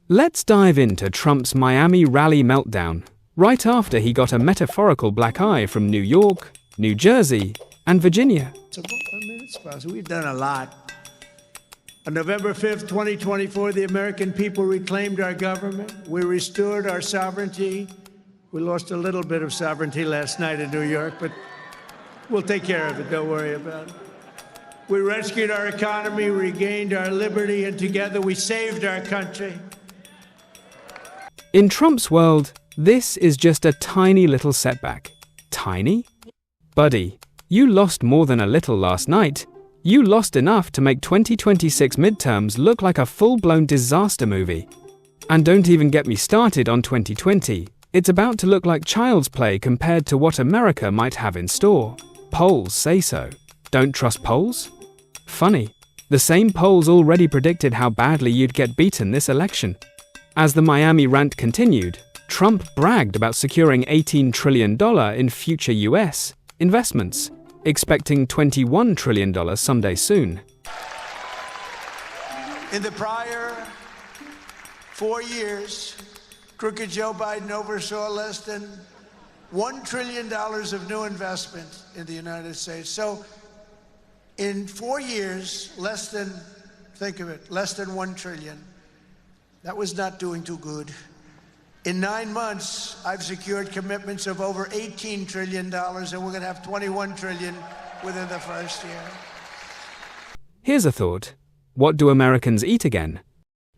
Let's dive into Trump's Miami rally meltdown, right after he got a metaphorical black eye from New York, New Jersey, and Virginia. We've done a lot. On November 5th, 2024, the American people reclaimed our government. We restored our sovereignty. We lost a little bit of sovereignty last night in New York, but we'll take care of it. Don't worry about it. We rescued our economy, regained our liberty, and together we saved our country. In Trump's world, this is just a tiny little setback. Tiny? Buddy, you lost more than a little last night. You lost enough to make 2026 midterms look like a full-blown disaster movie. And don't even get me started on 2020. It's about to look like child's play compared to what America might have in store. Polls say so. Don't trust polls? Funny. The same polls already predicted how badly you'd get beaten this election. As the Miami rant continued, Trump bragged about securing $18 trillion in future U.S. investments, expecting $21 trillion someday soon. In the prior 4 years, crooked Joe Biden oversaw less than $1 trillion of new investment in the United States. So in 4 years, less than 1 trillion. That was not doing too good. In 9 months, I've secured commitments of over $18 trillion, and we're going to have $21 trillion within the first year. Here's a thought. What do Americans eat again?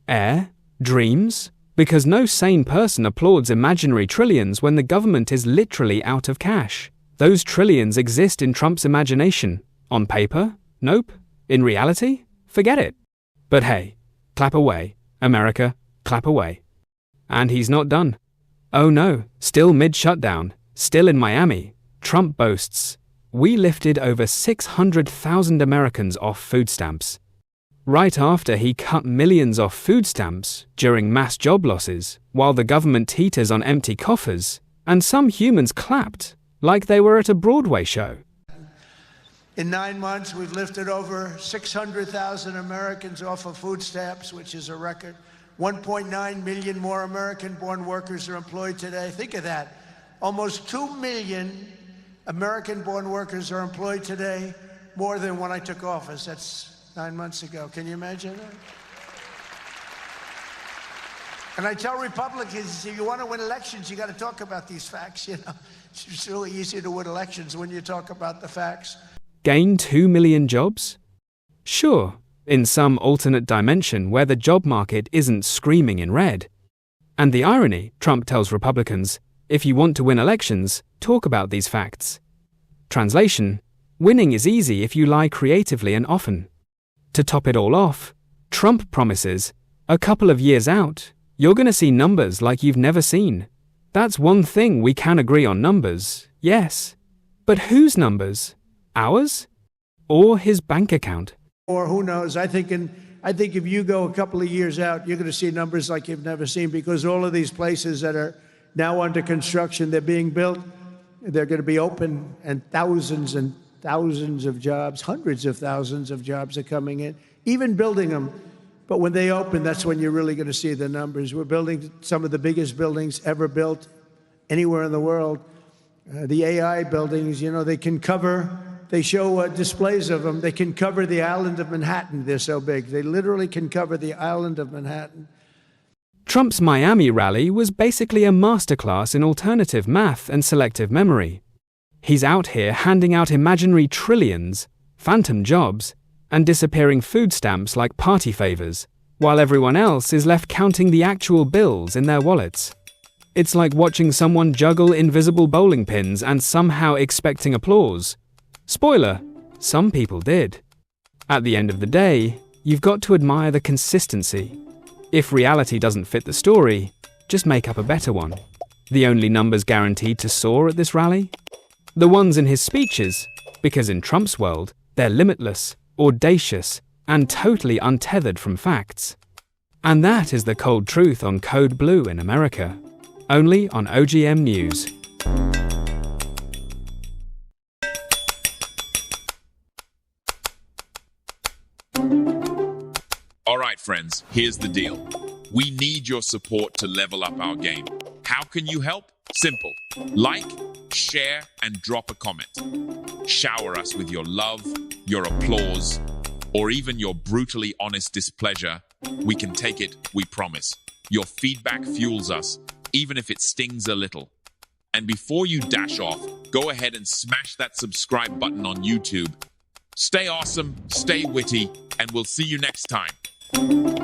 Air? Dreams? Because no sane person applauds imaginary trillions when the government is literally out of cash. Those trillions exist in Trump's imagination. On paper? Nope. In reality? Forget it. But hey, clap away. America, clap away. And he's not done. Oh no, still mid-shutdown, still in Miami, Trump boasts, "We lifted over 600,000 Americans off food stamps." Right after he cut millions off food stamps during mass job losses, while the government teeters on empty coffers, and some humans clapped like they were at a Broadway show. In 9 months, we've lifted over 600,000 Americans off of food stamps, which is a record. 1.9 million more American-born workers are employed today. Think of that. Almost 2 million American-born workers are employed today, more than when I took office. That's 9 months ago. Can you imagine that? And I tell Republicans, if you want to win elections, you got to talk about these facts, you know. It's really easy to win elections when you talk about the facts. Gain 2 million jobs? Sure, in some alternate dimension where the job market isn't screaming in red. And the irony, Trump tells Republicans, if you want to win elections, talk about these facts. Translation, winning is easy if you lie creatively and often. To top it all off, Trump promises, a couple of years out, you're going to see numbers like you've never seen. That's one thing we can agree on, numbers, yes. But whose numbers? Ours? Or his bank account? Or who knows? I think if you go a couple of years out, you're going to see numbers like you've never seen, because all of these places that are now under construction, they're being built, they're going to be open, and thousands of jobs, hundreds of thousands of jobs are coming in, even building them. But when they open, that's when you're really going to see the numbers. We're building some of the biggest buildings ever built anywhere in the world. The AI buildings, you know, they show displays of them. They can cover the island of Manhattan. They're so big. They literally can cover the island of Manhattan. Trump's Miami rally was basically a masterclass in alternative math and selective memory. He's out here handing out imaginary trillions, phantom jobs, and disappearing food stamps like party favors, while everyone else is left counting the actual bills in their wallets. It's like watching someone juggle invisible bowling pins and somehow expecting applause. Spoiler, some people did. At the end of the day, you've got to admire the consistency. If reality doesn't fit the story, just make up a better one. The only numbers guaranteed to soar at this rally? The ones in his speeches, because in Trump's world, they're limitless, audacious, and totally untethered from facts. And that is the cold truth on Code Blue in America. Only on OGM News. All right, friends, here's the deal. We need your support to level up our game. How can you help? Simple. Like, share, and drop a comment. Shower us with your love, your applause, or even your brutally honest displeasure. We can take it, we promise. Your feedback fuels us, even if it stings a little. And before you dash off, go ahead and smash that subscribe button on YouTube. Stay awesome, stay witty, and we'll see you next time.